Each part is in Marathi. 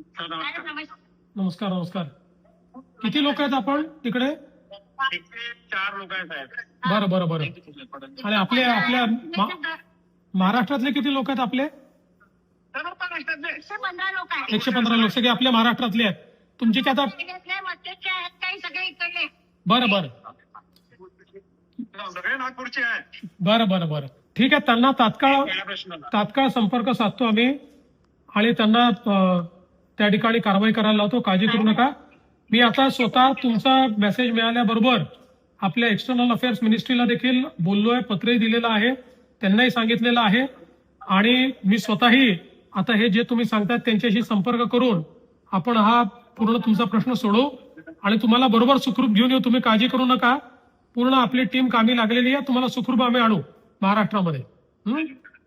नमस्कार नमस्कार. किती लोक आहेत आपण तिकडे? तिथे 4 लोक आहेत साहेब. बरं बरं बरं. आणि आपल्या आपल्या महाराष्ट्रातले किती लोक आहेत आपले? सर्व महाराष्ट्रातले 115 लोक आहेत. 115 लोक सगळे आपल्या महाराष्ट्रातले आहेत. तुमची काय आता? मध्यचे आहेत काही सगळे इकडले. बरं बरं सगळे नागपूरचे आहेत. बरं बरं बरं ठीक आहे. त्यांना पहिला प्रश्न तात्काळ संपर्क साधतो आम्ही आणि त्यांना त्या ठिकाणी कारवाई करायला लावतो. काळजी करू नका. मी आता स्वतः तुमचा मेसेज मिळाल्याबरोबर आपल्या एक्सटर्नल अफेअर्स मिनिस्ट्रीला देखील बोललोय, पत्रही दिलेलं आहे, त्यांनाही सांगितलेलं आहे आणि मी स्वतःही आता हे जे तुम्ही सांगतात त्यांच्याशी संपर्क करून आपण हा पूर्ण तुमचा प्रश्न सोडवू आणि तुम्हाला बरोबर सुखरूप घेऊन येऊ. तुम्ही काळजी करू नका. पूर्ण आपली टीम कामी लागलेली आहे. तुम्हाला सुखरूप आम्ही आणू महाराष्ट्रामध्ये.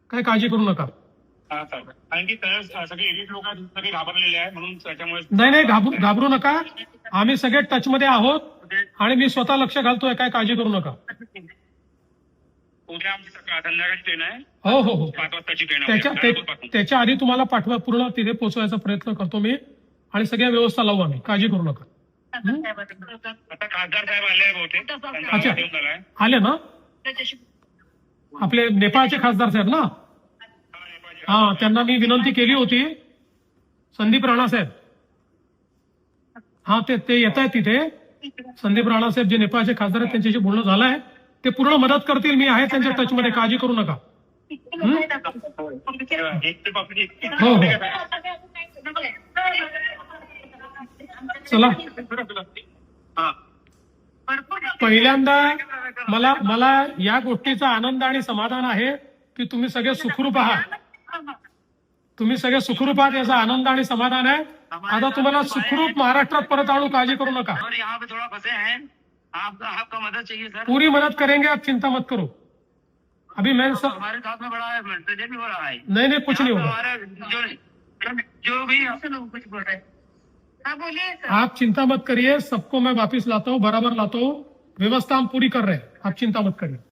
काही काळजी करू नका. कारण की सगळे एलिट लोक सगळे घाबरलेले आहेत म्हणून त्याच्यामुळे नाही घाबरू नका. आम्ही सगळे टच मध्ये आहोत आणि मी स्वतः लक्ष घालतोय. काय काळजी करू नका. उद्या आमची संध्याकाळची ट्रेन आहे. हो हो हो 5 वाजताची ट्रेन आहे. त्याच्या आधी तुम्हाला पाठवा. पूर्ण तिथे पोहोचवायचा प्रयत्न करतो मी आणि सगळ्या व्यवस्था लावू आम्ही. काळजी करू नका. आता खासदार साहेब आले बहुतेक. अच्छा आले ना? आपले नेपाळचे खासदार साहेब ना? हा त्यांना मी विनंती केली होती. संदीप राणा साहेब हा ते येत आहेत तिथे. संदीप राणा साहेब जे नेपाळचे खासदार आहेत त्यांच्याशी बोलणं झालं आहे. ते पूर्ण मदत करतील. मी आहे त्यांच्या टच मध्ये. काळजी करू नका. हो हो चला. पहिल्यांदा मला या गोष्टीचा आनंद आणि समाधान आहे की तुम्ही सगळे सुखरूप आहात. तुम्ही सगळे सुखरूप आहात याचा आनंद आणि समाधान आहे. आता तुम्हाला सुखरूप महाराष्ट्रात परत आणू. काळजी करू नका. आपका मदद चाहिए सर. पूरी मदद करेंगे. आप चिंता मत करो. अभी मैं सब हमारे साथ में बड़ा है, प्रेजेंट भी बड़ा है. नहीं कुछ नहीं होगा. जो भी कुछ बोल रहे. हाँ बोलिए सर. आप चिंता मत करिए. सबको मैं वापिस लाता हूँ, बराबर लाता हूँ. व्यवस्था हम पूरी कर रहे हैं. आप चिंता मत करिए.